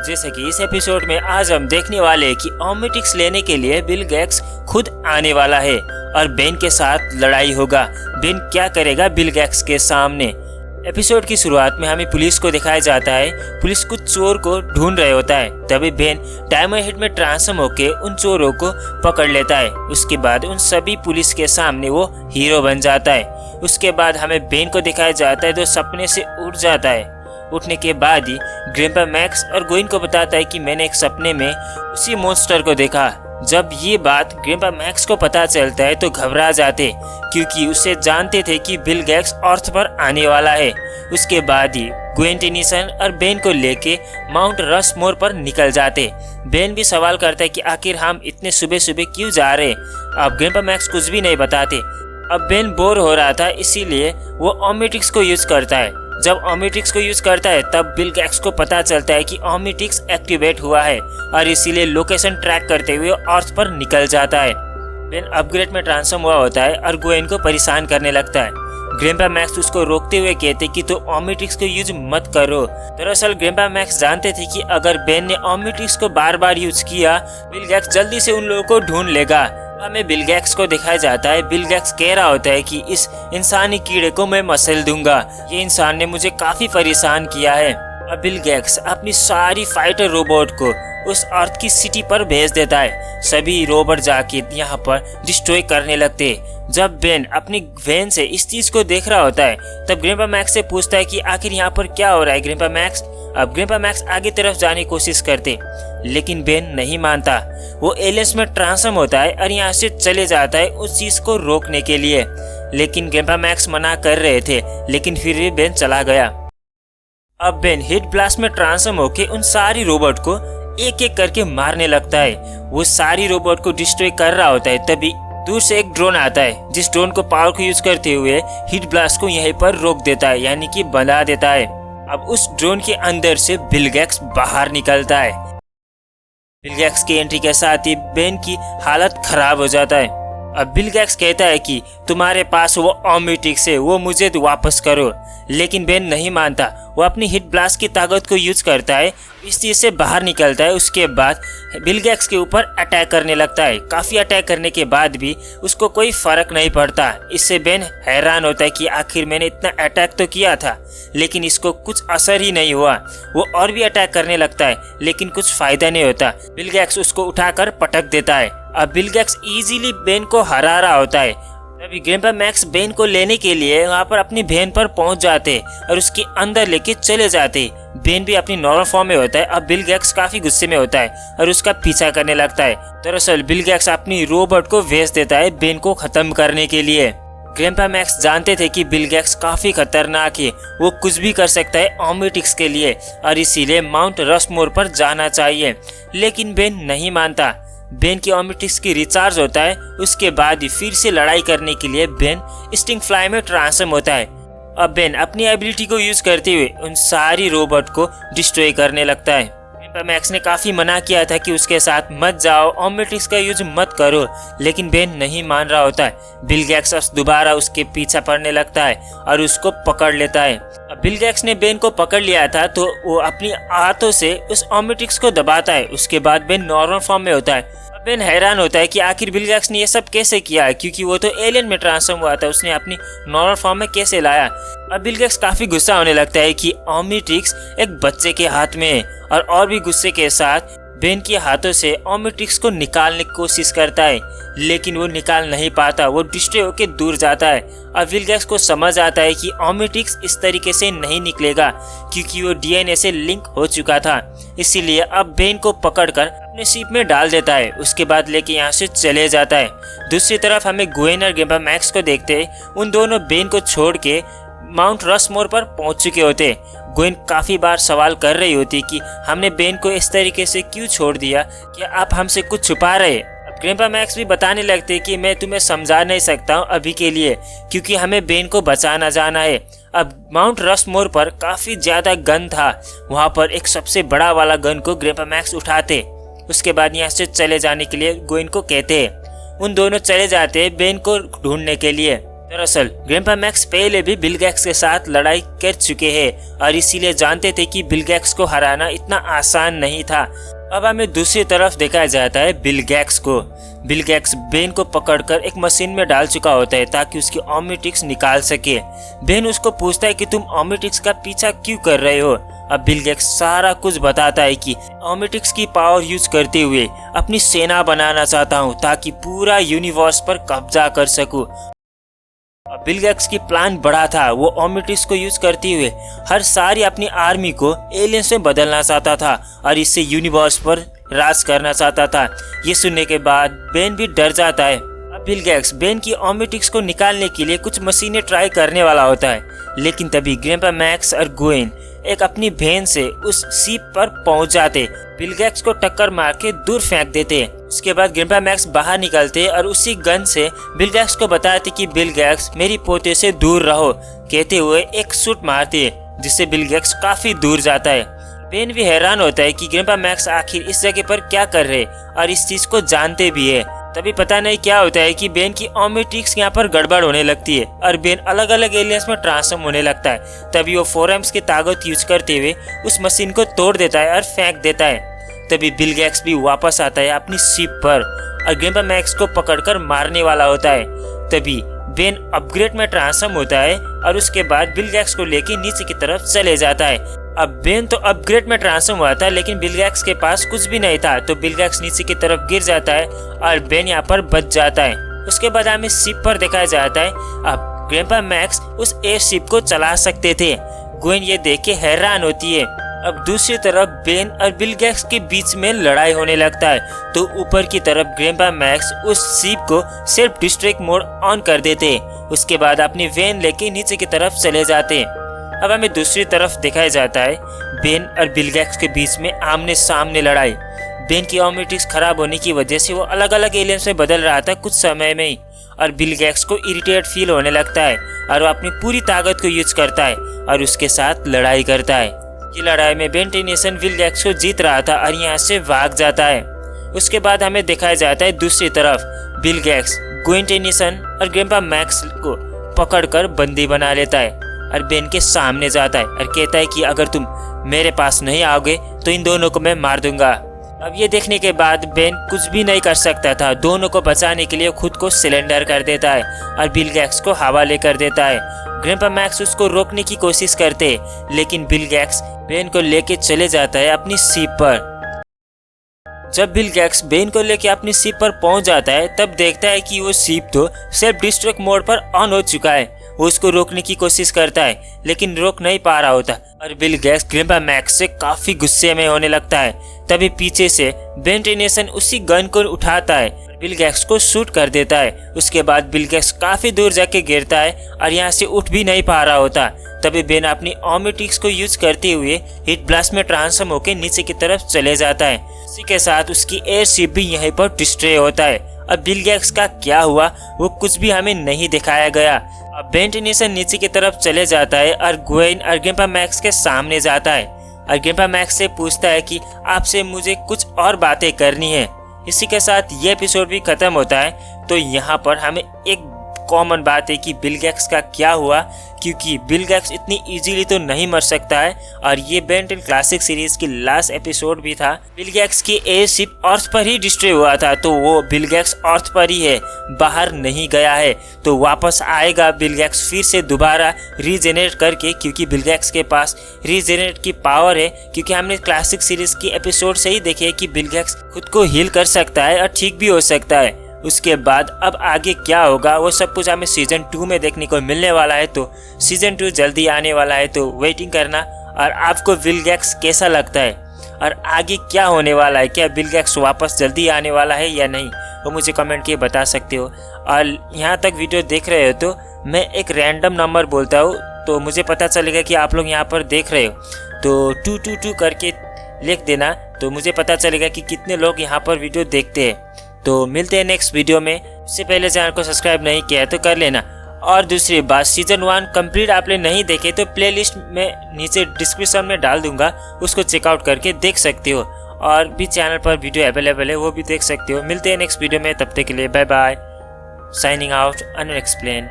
जैसे कि इस एपिसोड में आज हम देखने वाले हैं कि ओमनिट्रिक्स लेने के लिए बिल गेट्स खुद आने वाला है और बेन के साथ लड़ाई होगा। बेन क्या करेगा बिल गेट्स के सामने। एपिसोड की शुरुआत में हमें पुलिस को दिखाया जाता है। पुलिस कुछ चोर को ढूंढ रहे होता है, तभी बेन डायमंड हेड में ट्रांसफॉर्म होकर उन चोरों को पकड़ लेता है। उसके बाद उन सभी पुलिस के सामने वो हीरो बन जाता है। उसके बाद हमें बेन को दिखाया जाता है जो सपने से उठ जाता है। उठने के बाद ही ग्रैंडपा मैक्स और गोइन को बताता है कि मैंने एक सपने में उसी मॉन्स्टर को देखा। जब ये बात ग्रैंडपा मैक्स को पता चलता है तो घबरा जाते, क्योंकि उसे जानते थे कि बिल गेट्स अर्थ पर आने वाला है। उसके बाद ही ग्वेन टेनिसन और बेन को लेके माउंट रशमोर पर निकल जाते। बेन भी सवाल करता है कि आखिर हम इतने सुबह सुबह क्यों जा रहे। अब ग्रैंडपा मैक्स कुछ भी नहीं बताते। अब बेन बोर हो रहा था, इसीलिए वो ओमनिट्रिक्स को यूज करता है। जब ओमनिट्रिक्स को यूज करता है तब बिल गेट्स को पता चलता है कि ओमनिट्रिक्स एक्टिवेट हुआ है और इसीलिए लोकेशन ट्रैक करते हुए अर्थ पर निकल जाता है। बेन अपग्रेड में ट्रांसफॉर्म हुआ होता है और गोएन को परेशान करने लगता है। ग्रैंडपा मैक्स उसको रोकते हुए कहते कि तो ओमनिट्रिक्स को यूज मत करो। दरअसल ग्रैंडपा मैक्स जानते थे कि अगर बेन ने ओमनिट्रिक्स को बार बार यूज किया बिल गेट्स जल्दी से उन लोगों को ढूंढ लेगा। हमें बिल गेट्स को दिखाया जाता है। बिल गेट्स कह रहा होता है कि इस इंसानी कीड़े को मैं मसल दूंगा, ये इंसान ने मुझे काफी परेशान किया है। अब बिल गेट्स अपनी सारी फाइटर रोबोट को उस अर्थ की सिटी पर भेज देता है। सभी रोबोट जाके यहाँ पर डिस्ट्रॉय करने लगते। जब बेन अपनी वैन से इस चीज को देख रहा होता है तब ग्रैंडपा मैक्स से पूछता है कि आखिर यहाँ पर क्या हो रहा है ग्रैंडपा मैक्स। अब ग्रैंडपा मैक्स आगे तरफ जाने की कोशिश करते, लेकिन बेन नहीं मानता। वो एलियंस में ट्रांसफॉर्म होता है और यहाँ से चले जाता है उस चीज को रोकने के लिए, लेकिन ग्रैंडपा मैक्स मना कर रहे थे, लेकिन फिर भी बेन चला गया। अब बेन हिट ब्लास्ट में ट्रांसफॉर्म होके उन सारी रोबोट को एक एक करके मारने लगता है। वो सारी रोबोट को डिस्ट्रॉय कर रहा होता है, तभी दूर से एक ड्रोन आता है जिस ड्रोन को पावर को यूज करते हुए हिट ब्लास्ट को यहीं पर रोक देता है, यानी कि बंधा देता है। अब उस ड्रोन के अंदर से बिल गेट्स बाहर निकलता है। बिल गेट्स की एंट्री के साथ ही बेन की हालत खराब हो जाता है। अब बिल गेट्स कहता है कि तुम्हारे पास वो ओमनिट्रिक्स है, वो मुझे वापस करो, लेकिन बेन नहीं मानता। वो अपनी हिट ब्लास्ट की ताकत को यूज करता है, इस चीज से बाहर निकलता है। उसके बाद बिल गेट्स के ऊपर अटैक करने लगता है। काफी अटैक करने के बाद भी उसको कोई फर्क नहीं पड़ता। इससे बेन हैरान होता है कि आखिर मैंने इतना अटैक तो किया था, लेकिन इसको कुछ असर ही नहीं हुआ। वो और भी अटैक करने लगता है, लेकिन कुछ फायदा नहीं होता। बिल गेट्स उसको उठाकर पटक देता है। अब बिल गेट्स इजीली बेन को हरा रहा होता है। तभी ग्रैंडपा मैक्स बेन को लेने के लिए वहाँ पर अपनी बहन पर पहुंच जाते और उसके अंदर लेके चले जाते। बेन भी अपनी नॉर्मल फॉर्म में होता है। अब बिल गेट्स काफी गुस्से में होता है और उसका पीछा करने लगता है। दरअसल बिल गेट्स अपनी रोबोट को भेज देता है बेन को खत्म करने के लिए। ग्रैंडपा मैक्स जानते थे कि बिल गेट्स काफी खतरनाक है, वो कुछ भी कर सकता है ओमनिट्रिक्स के लिए, और इसीलिए माउंट रशमोर पर जाना चाहिए, लेकिन बेन नहीं मानता। बेन की ओमनिट्रिक्स की रिचार्ज होता है। उसके बाद ही फिर से लड़ाई करने के लिए बेन स्टिंग फ्लाई में ट्रांसफॉर्म होता है। अब बेन अपनी एबिलिटी को यूज करते हुए उन सारी रोबोट को डिस्ट्रॉय करने लगता है। ग्रैंडपा मैक्स ने काफी मना किया था कि उसके साथ मत जाओ, ओमनिट्रिक्स का यूज मत करो, लेकिन बेन नहीं मान रहा होता है। बिल गेट्स दोबारा उसके पीछा पड़ने लगता है और उसको पकड़ लेता है। अब बिल गेट्स ने बेन को पकड़ लिया था तो वो अपनी हाथों से उस ओमनिट्रिक्स को दबाता है। उसके बाद बेन नॉर्मल फॉर्म में होता है। बेन हैरान होता है कि आखिर बिल गेट्स ने ये सब कैसे किया है, क्योंकि वो तो एलियन में ट्रांसफॉर्म हुआ था, उसने अपनी नॉर्मल फॉर्म में कैसे लाया। अब बिल गेट्स काफी गुस्सा होने लगता है कि ओमनिट्रिक्स एक बच्चे के हाथ में है, और भी गुस्से के साथ बेन के हाथों से ओमनिट्रिक्स को निकालने की कोशिश करता है, लेकिन वो निकाल नहीं पाता। वो डिस्ट्रॉय होकर दूर जाता है। अब बिल गेट्स को समझ आता है कि ओमनिट्रिक्स इस तरीके से नहीं निकलेगा, क्योंकि वो डीएनए से लिंक हो चुका था। इसीलिए अब बेन को पकड़कर अपने शिप में डाल देता है। उसके बाद लेके यहाँ से चले जाता है। दूसरी तरफ हमें ग्वेन और ग्रैंडपा मैक्स को देखते हैं। उन दोनों बेन को छोड़ के माउंट रशमोर पर पहुंच चुके होते। ग्वेन काफी बार सवाल कर रही होती कि हमने बेन को इस तरीके से क्यों छोड़ दिया, क्या आप हमसे कुछ छुपा रहे। ग्रैंडपा मैक्स भी बताने लगते कि मैं तुम्हें समझा नहीं सकता हूँ अभी के लिए, क्योंकि हमें बेन को बचाना जाना है। अब माउंट रशमोर पर काफी ज्यादा गन था। वहाँ पर एक सबसे बड़ा वाला गन को ग्रैंडपा मैक्स उठाते। उसके बाद यहाँ से चले जाने के लिए ग्वेन को कहते। उन दोनों चले जाते बेन को ढूंढने के लिए। दरअसल ग्रैंडपा मैक्स पहले भी बिल गेट्स के साथ लड़ाई कर चुके हैं और इसीलिए जानते थे कि बिल गेट्स को हराना इतना आसान नहीं था। अब हमें दूसरी तरफ दिखाया जाता है बिल गेट्स को। बिल गेट्स बेन को पकड़कर एक मशीन में डाल चुका होता है ताकि उसकी ओमनिट्रिक्स निकाल सके। बेन उसको पूछता है कि तुम ओमनिट्रिक्स का पीछा क्यों कर रहे हो। अब बिल गेट्स सारा कुछ बताता है कि ओमनिट्रिक्स की पावर यूज करते हुए अपनी सेना बनाना चाहता हूँ ताकि पूरा यूनिवर्स पर कब्जा कर सकूं। बिल गेट्स की प्लान बड़ा था। वो ओमनिट्रिक्स को यूज करते हुए हर सारी अपनी आर्मी को एलियंस में बदलना चाहता था और इससे यूनिवर्स पर राज करना चाहता था। ये सुनने के बाद बेन भी डर जाता है। अब बिल गेट्स बेन की ओमनिट्रिक्स को निकालने के लिए कुछ मशीनें ट्राई करने वाला होता है, लेकिन तभी ग्रैंडपा मैक्स और ग्वेन एक अपनी भेन से उस सीप पर पहुंच जाते, बिल गेट्स को टक्कर मार के दूर फेंक देते। उसके बाद ग्रैंडपा मैक्स बाहर निकलते और उसी गन से बिल गेट्स को बताते कि बिल गेट्स मेरी पोते से दूर रहो कहते हुए एक शूट मारते, जिससे बिल गेट्स काफी दूर जाता है। बेन भी हैरान होता है कि ग्रैंडपा मैक्स आखिर इस जगह पर क्या कर रहे और इस चीज को जानते भी है। तभी पता नहीं क्या होता है कि बेन की ओमनिट्रिक्स यहाँ पर गड़बड़ होने लगती है और बेन अलग अलग एलियंस में ट्रांसफॉर्म होने लगता है। तभी वो फोरम्स की ताकत यूज करते हुए उस मशीन को तोड़ देता है और फेंक देता है। तभी बिल गेट्स भी वापस आता है अपनी शिप पर और ग्रैंडपा मैक्स को पकड़कर मारने वाला होता है। तभी बेन अपग्रेड में ट्रांसफॉर्म होता है और उसके बाद बिल गेट्स को लेके नीचे की तरफ चले जाता है। अब बेन तो अपग्रेड में ट्रांसफॉर्म हुआ था, लेकिन बिल गेट्स के पास कुछ भी नहीं था, तो बिल गेट्स नीचे की तरफ गिर जाता है और बेन यहाँ पर बच जाता है। उसके बाद हमें शिप पर दिखाया जाता है। अब ग्रैंडपा मैक्स उस एयर शिप को चला सकते थे। ग्वेन ये देख के हैरान होती है। अब दूसरी तरफ बेन और बिल गेट्स के बीच में लड़ाई होने लगता है, तो ऊपर की तरफ ग्रैंडपा मैक्स उस शिप को सेल्फ डिस्ट्रैक्ट मोड ऑन कर देते। उसके बाद अपनी वैन लेके नीचे की तरफ चले जाते। अब हमें दूसरी तरफ दिखाया जाता है बेन और बिल गेट्स के बीच में आमने सामने लड़ाई। बेन की ओमनिट्रिक्स खराब होने की वजह से वो अलग अलग एलियंस में बदल रहा था कुछ समय में ही, और बिल गेट्स को इरिटेट फील होने लगता है और वो अपनी पूरी ताकत को यूज करता है और उसके साथ लड़ाई करता है। ये लड़ाई में बेन टेनिसन बिल गेट्स को जीत रहा था और यहाँ से भाग जाता है। उसके बाद हमें दिखाया जाता है दूसरी तरफ बिल गेट्स ग्वेन टेनिसन और ग्रैंडपा मैक्स को पकड़कर बंदी बना लेता है और बेन के सामने जाता है और कहता है कि अगर तुम मेरे पास नहीं आओगे तो इन दोनों को मैं मार दूंगा। अब ये देखने के बाद बेन कुछ भी नहीं कर सकता था। दोनों को बचाने के लिए खुद को सिलेंडर कर देता है और बिल गेट्स को हवाले कर देता है। ग्रैंडपा मैक्स उसको रोकने की कोशिश करते, लेकिन बिल गेट्स बेन को लेके चले जाता है अपनी शिप पर। जब बिल गेट्स बेन को लेके अपनी शिप पर पहुंच जाता है, तब देखता है कि वो शिप तो सेल्फ डिस्ट्रक्ट मोड पर ऑन हो चुका है। वो उसको रोकने की कोशिश करता है, लेकिन रोक नहीं पा रहा होता और बिल गेट्स ग्रैंडपा मैक्स से काफी गुस्से में होने लगता है। तभी पीछे से बेन टेनिसन उसी गन को उठाता है, बिल गेट्स को शूट कर देता है। उसके बाद बिल गेट्स काफी दूर जाके गिरता है और यहाँ से उठ भी नहीं पा रहा होता। तभी बेन अपनी ओमनिट्रिक्स को यूज करते हुए हीट ब्लास्ट में ट्रांसफॉर्म होकर नीचे की तरफ चले जाता है। इसी के साथ उसकी एयरशिप भी यहीं पर डिस्ट्रॉय होता है। अब बिल गेट्स का क्या हुआ वो कुछ भी हमें नहीं दिखाया गया। अब बेन टेनिसन नीचे की तरफ चले जाता है और ग्वेन और ग्रैंडपा मैक्स के सामने जाता है और ग्रैंडपा मैक्स से पूछता है कि आपसे मुझे कुछ और बातें करनी है। इसी के साथ ये एपिसोड भी खत्म होता है। तो यहाँ पर हमें एक कॉमन बात है कि बिल गेट्स का क्या हुआ, क्योंकि बिल गेट्स इतनी इजीली तो नहीं मर सकता है और ये बेन 10 क्लासिक सीरीज की लास्ट एपिसोड भी था। बिल गेट्स की एयरशिप अर्थ पर ही डिस्ट्रॉय हुआ था, तो वो बिल गेट्स अर्थ पर ही है, बाहर नहीं गया है। तो वापस आएगा बिल गेट्स फिर से दोबारा रीजेनरेट करके, क्योंकि बिल गेट्स के पास रीजेनरेट की पावर है। क्योंकि हमने क्लासिक सीरीज की एपिसोड से ही देखे कि बिल गेट्स खुद को हील कर सकता है और ठीक भी हो सकता है। उसके बाद अब आगे क्या होगा वो सब कुछ हमें सीजन 2 में देखने को मिलने वाला है। तो सीजन 2 जल्दी आने वाला है, तो वेटिंग करना। और आपको बिल गेट्स कैसा लगता है और आगे क्या होने वाला है, क्या बिल गेट्स वापस जल्दी आने वाला है या नहीं, वो मुझे कमेंट किए बता सकते हो। और यहाँ तक वीडियो देख रहे हो तो मैं एक रैंडम नंबर बोलता हूँ, तो मुझे पता चलेगा कि आप लोग यहाँ पर देख रहे हो। तो 222 करके लिख देना, तो मुझे पता चलेगा कि कितने लोग यहाँ पर वीडियो देखते हैं। तो मिलते हैं नेक्स्ट वीडियो में। इससे पहले चैनल को सब्सक्राइब नहीं किया है तो कर लेना। और दूसरी बात, सीजन 1 कंप्लीट आपने नहीं देखे तो प्लेलिस्ट में नीचे डिस्क्रिप्शन में डाल दूंगा, उसको चेकआउट करके देख सकते हो। और भी चैनल पर वीडियो अवेलेबल है, वो भी देख सकते हो। मिलते हैं नेक्स्ट वीडियो में, तब तक के लिए bye bye. Signing out, unexplained.